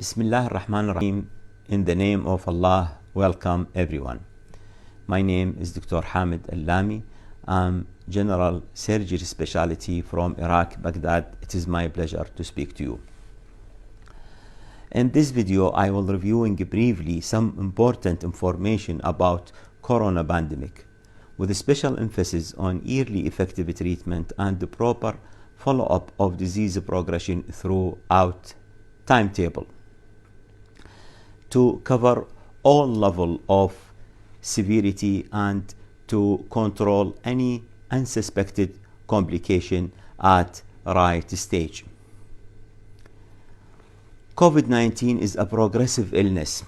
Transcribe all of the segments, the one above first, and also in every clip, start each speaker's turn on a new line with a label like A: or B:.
A: Bismillah ar-Rahman ar-Rahim. In the name of Allah, welcome everyone. My name is Dr. Hamid El-Omy. I'm General Surgery Specialty from Iraq, Baghdad. It is my pleasure to speak to you. In this video, I will reviewing briefly some important information about corona pandemic, with a special emphasis on early effective treatment and the proper follow-up of disease progression throughout timetable, to cover all level of severity and to control any unsuspected complication at right stage. COVID-19 is a progressive illness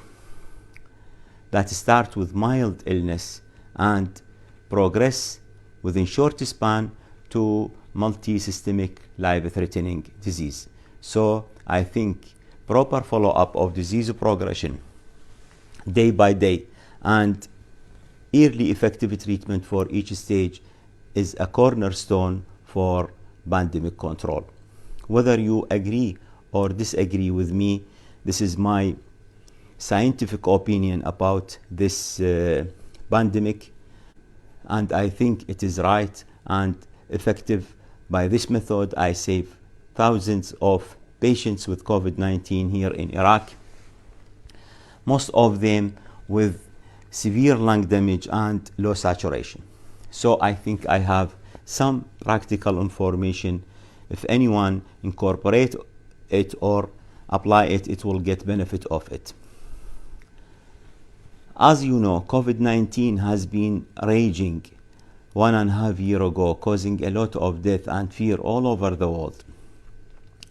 A: that starts with mild illness and progress within short span to multi-systemic life-threatening disease. So I think proper follow-up of disease progression day by day and early effective treatment for each stage is a cornerstone for pandemic control. Whether you agree or disagree with me, this is my scientific opinion about this pandemic, and I think it is right and effective. By this method, I save thousands of patients with COVID-19 here in Iraq, most of them with severe lung damage and low saturation. So I think I have some practical information. If anyone incorporate it or apply it, it will get benefit of it. As you know, COVID-19 has been raging 1.5 years ago, causing a lot of death and fear all over the world.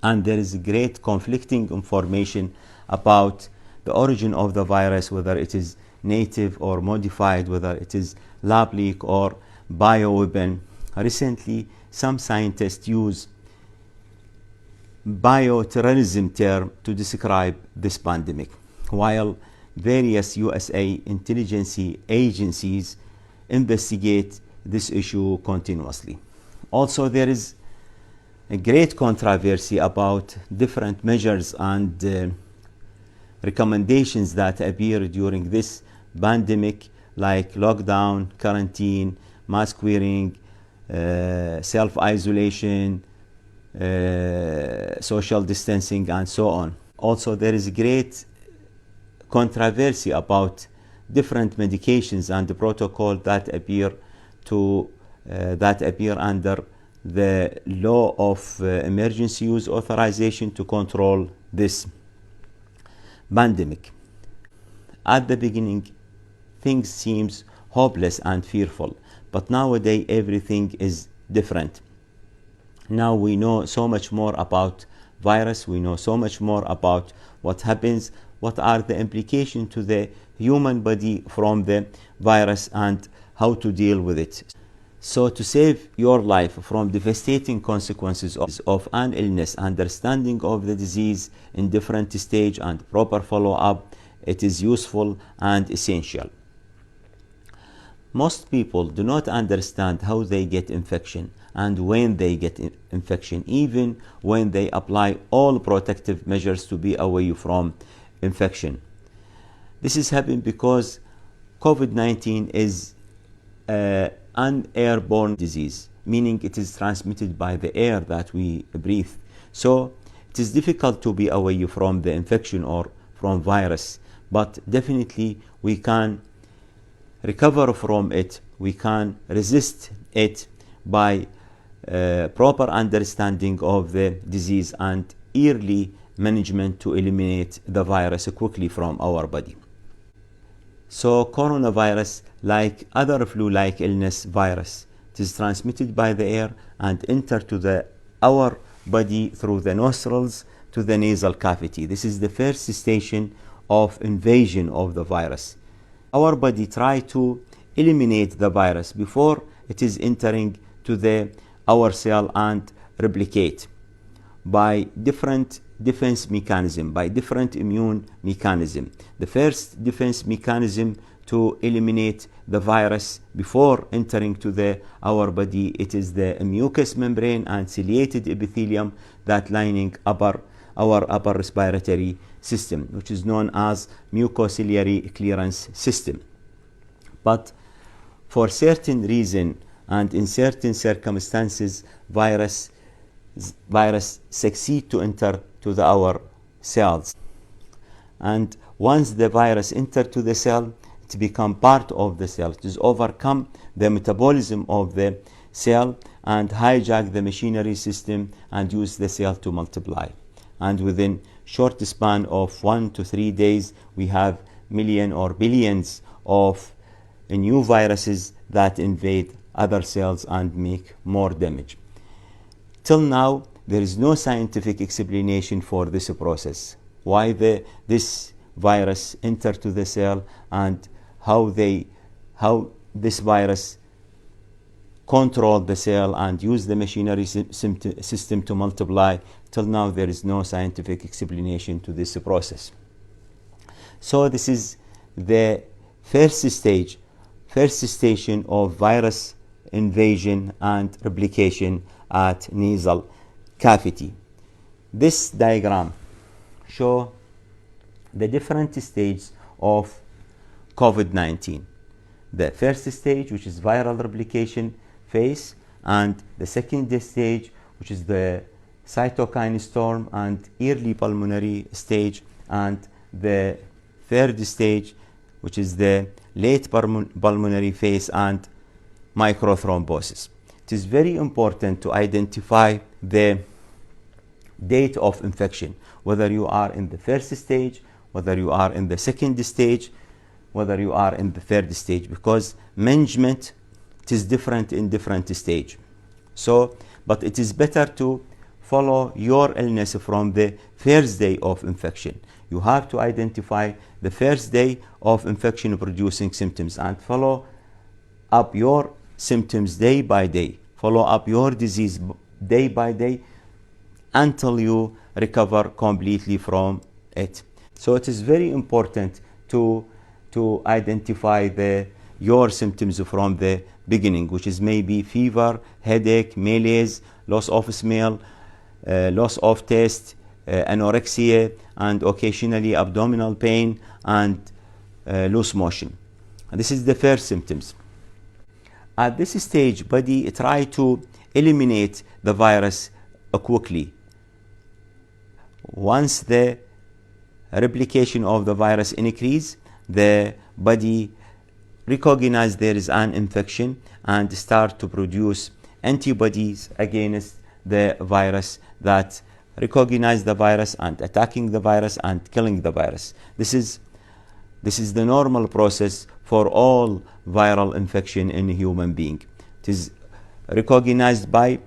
A: And there is great conflicting information about the origin of the virus, whether it is native or modified, whether it is lab leak or bioweapon. Recently, some scientists use bioterrorism term to describe this pandemic, while various USA intelligence agencies investigate this issue continuously. Also, there is a great controversy about different measures and recommendations that appear during this pandemic, like lockdown, quarantine, mask wearing, self-isolation, social distancing, and so on. Also, there is great controversy about different medications and the protocol that appear under the law of emergency use authorization to control this pandemic. At the beginning, things seems hopeless and fearful, but nowadays everything is different. Now we know so much more about virus, we know so much more about what happens, what are the implications to the human body from the virus and how to deal with it. So to save your life from devastating consequences of an illness, understanding of the disease in different stage and proper follow-up, it is useful and essential. Most people do not understand how they get infection and when they get infection, even when they apply all protective measures to be away from infection. This is happening because COVID-19 is an airborne disease, meaning it is transmitted by the air that we breathe. So it is difficult to be away from the infection or from virus, but definitely we can recover from it, we can resist it by proper understanding of the disease and early management to eliminate the virus quickly from our body. So coronavirus, like other flu-like illness virus, it is transmitted by the air and enter to our body through the nostrils to the nasal cavity. This is the first station of invasion of the virus. Our body try to eliminate the virus before it is entering to our cell and replicate by different defense mechanism, by different immune mechanism. The first defense mechanism to eliminate the virus before entering to our body, it is the mucous membrane and ciliated epithelium that lining upper our upper respiratory system, which is known as mucociliary clearance system. But for certain reason and in certain circumstances, virus succeed to enter to our cells. And once the virus enter to the cell, it become part of the cell. It is overcome the metabolism of the cell and hijack the machinery system and use the cell to multiply. And within short span of 1 to 3 days, we have millions or billions of new viruses that invade other cells and make more damage. Till now, there is no scientific explanation for this process. Why this virus enter to the cell and how this virus control the cell and use the machinery system to multiply. Till now, there is no scientific explanation to this process. So this is the first station of virus invasion and replication at nasal cavity. This diagram shows the different stages of COVID-19. The first stage, which is viral replication phase, and the second stage, which is the cytokine storm and early pulmonary stage, and the third stage, which is the late pulmonary phase and microthrombosis. It is very important to identify the date of infection, whether you are in the first stage, whether you are in the second stage, whether you are in the third stage, because management, it is different in different stage. So, but it is better to follow your illness from the first day of infection. You have to identify the first day of infection producing symptoms and follow up your symptoms day by day. Follow up your disease day by day until you recover completely from it. So it is very important to identify your symptoms from the beginning, which is maybe fever, headache, malaise, loss of smell, loss of taste, anorexia, and occasionally abdominal pain and loose motion. And this is the first symptoms. At this stage, body try to eliminate the virus quickly. Once the replication of the virus increase, the body recognize there is an infection and start to produce antibodies against the virus that recognize the virus and attacking the virus and killing the virus. This is the normal process for all viral infection in a human being. It is recognized by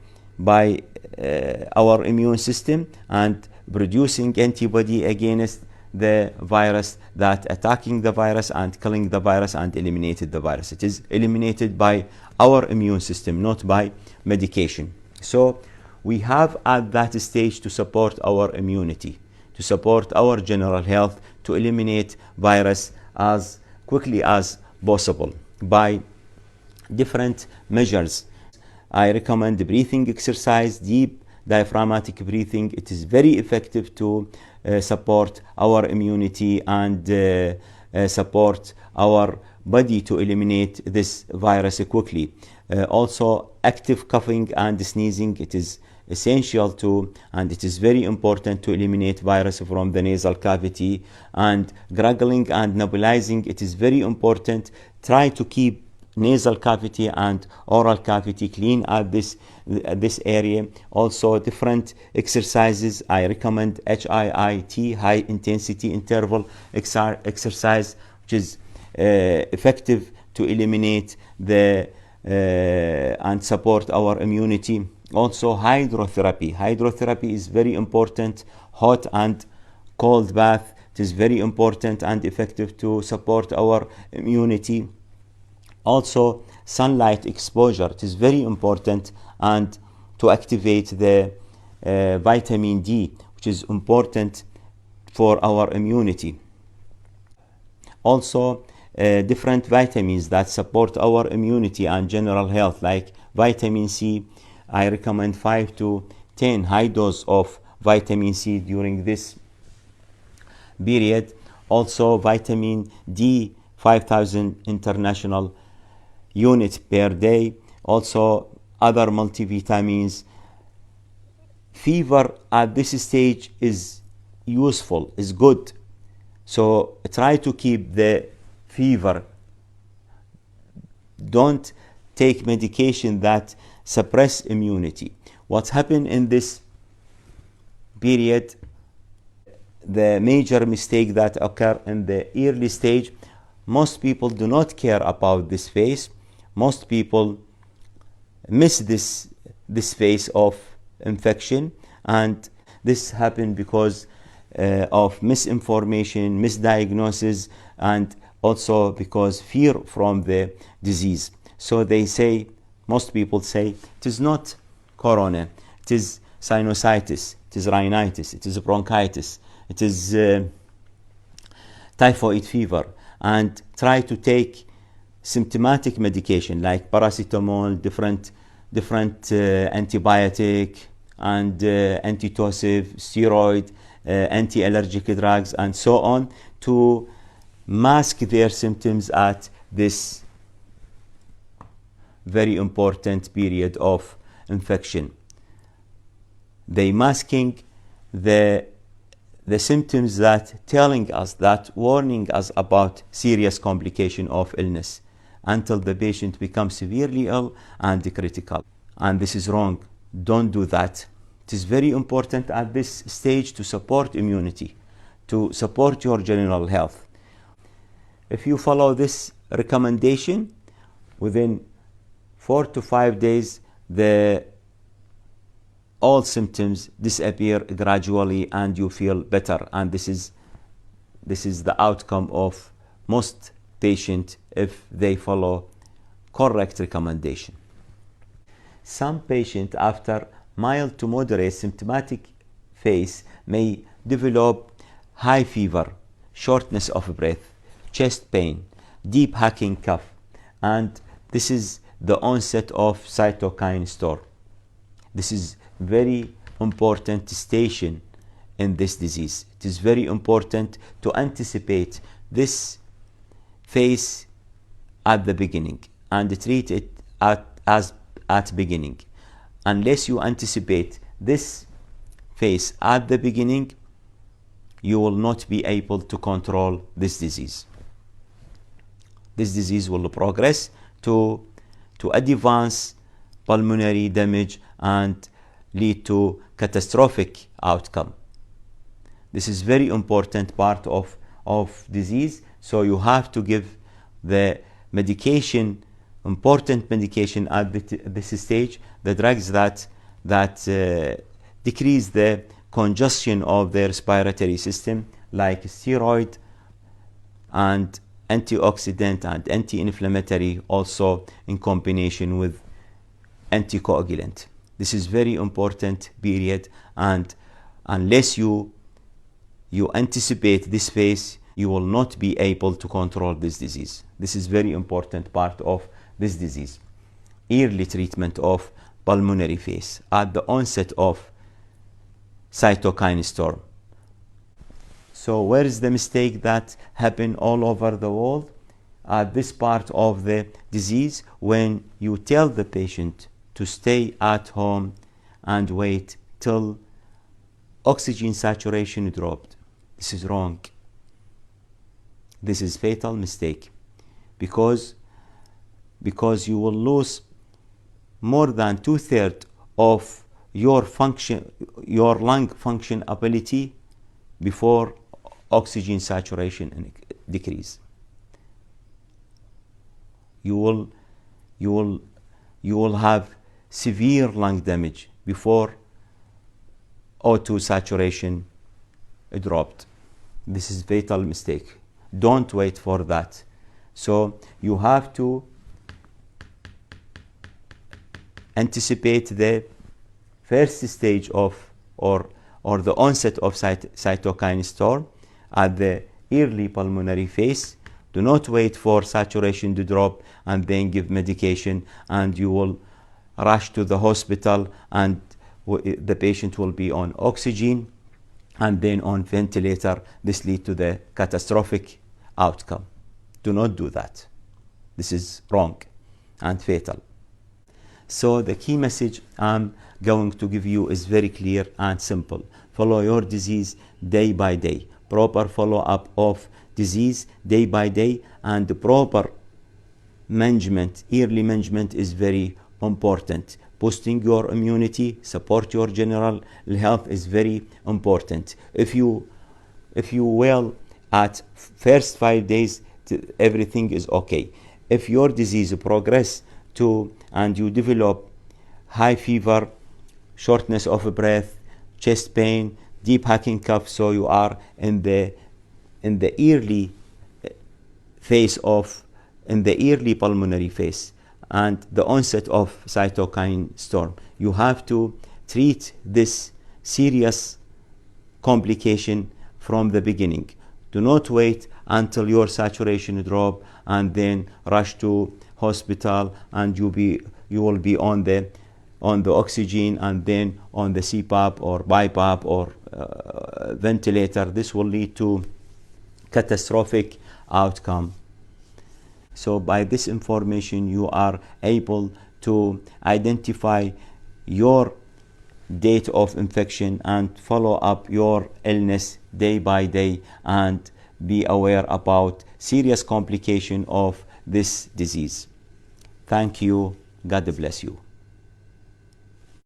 A: our immune system and producing antibody against the virus that attacking the virus and killing the virus and eliminated the virus. It is eliminated by our immune system, not by medication. So we have at that stage to support our immunity, to support our general health, to eliminate virus as quickly as possible by different measures. I recommend breathing exercise, deep diaphragmatic breathing. It is very effective to support our immunity and support our body to eliminate this virus quickly. Also, active coughing and sneezing, it is essential to, and it is very important to eliminate virus from the nasal cavity. And gargling and nebulizing, it is very important. Try to keep nasal cavity and oral cavity clean at this area. Also, different exercises. I recommend HIIT, high intensity interval exercise, which is effective to eliminate the and support our immunity. Also, hydrotherapy. Hydrotherapy is very important. Hot and cold bath, it is very important and effective to support our immunity. Also, sunlight exposure, it is very important, and to activate the vitamin D, which is important for our immunity. Also, different vitamins that support our immunity and general health, like vitamin C. I recommend 5 to 10 high dose of vitamin C during this period. Also vitamin D, 5,000 international units per day. Also other multivitamins. Fever at this stage is useful, is good. So try to keep the fever. Don't take medication that suppress immunity. What's happened in this period, the major mistake that occur in the early stage, most people do not care about this phase. Most people miss this phase of infection, and this happened because of misinformation, misdiagnosis, and also because fear from the disease. So they say, most people say, it is not corona, it is sinusitis, it is rhinitis, it is bronchitis, it is typhoid fever, and try to take symptomatic medication like paracetamol, different antibiotic and antitussive, steroid, anti-allergic drugs, and so on, to mask their symptoms at this very important period of infection. They masking the symptoms that telling us, that warning us about serious complication of illness, until the patient becomes severely ill and critical. And this is wrong. Don't do that. It is very important at this stage to support immunity, to support your general health. If you follow this recommendation, within 4 to 5 days, all symptoms disappear gradually and you feel better. And this is the outcome of most patients if they follow correct recommendation. Some patients after mild to moderate symptomatic phase may develop high fever, shortness of breath, chest pain, deep hacking cough, and this is the onset of cytokine storm. This is very important station in this disease. It is very important to anticipate this phase at the beginning and treat it at beginning. Unless you anticipate this phase at the beginning, you will not be able to control this disease. This disease will progress to advanced pulmonary damage and lead to catastrophic outcome. This is very important part of disease. So you have to give the medication, important medication at this stage, the drugs that decrease the congestion of the respiratory system, like steroid and antioxidant and anti-inflammatory, also in combination with anticoagulant. This is very important period, and unless you anticipate this phase, you will not be able to control this disease. This is very important part of this disease. Early treatment of pulmonary phase at the onset of cytokine storm. So where is the mistake that happen all over the world? At this part of the disease, when you tell the patient to stay at home and wait till oxygen saturation dropped. This is wrong. This is fatal mistake, because you will lose more than 2/3 of your lung function ability before oxygen saturation decrease. You will have severe lung damage before O2 saturation dropped. This is fatal mistake. Don't wait for that. So you have to anticipate the first stage of or the onset of cytokine storm at the early pulmonary phase. Do not wait for saturation to drop and then give medication, and you will rush to the hospital and the patient will be on oxygen and then on ventilator. This leads to the catastrophic outcome. Do not do that. This is wrong and fatal. So the key message I'm going to give you is very clear and simple. Follow your disease day by day. Proper follow-up of disease day by day, and the proper management, early management is very important. Boosting your immunity, support your general health is very important. If you well at first 5 days, everything is okay. If your disease progress to and you develop high fever, shortness of breath, chest pain, deep hacking cough, so you are in the early phase of in the early pulmonary phase and the onset of cytokine storm, you have to treat this serious complication from the beginning. Do not wait until your saturation drop and then rush to hospital, and you will be on the oxygen and then on the CPAP or BiPAP or ventilator. This will lead to catastrophic outcome. So by this information, you are able to identify your date of infection and follow up your illness day by day and be aware about serious complication of this disease. Thank you. God bless you.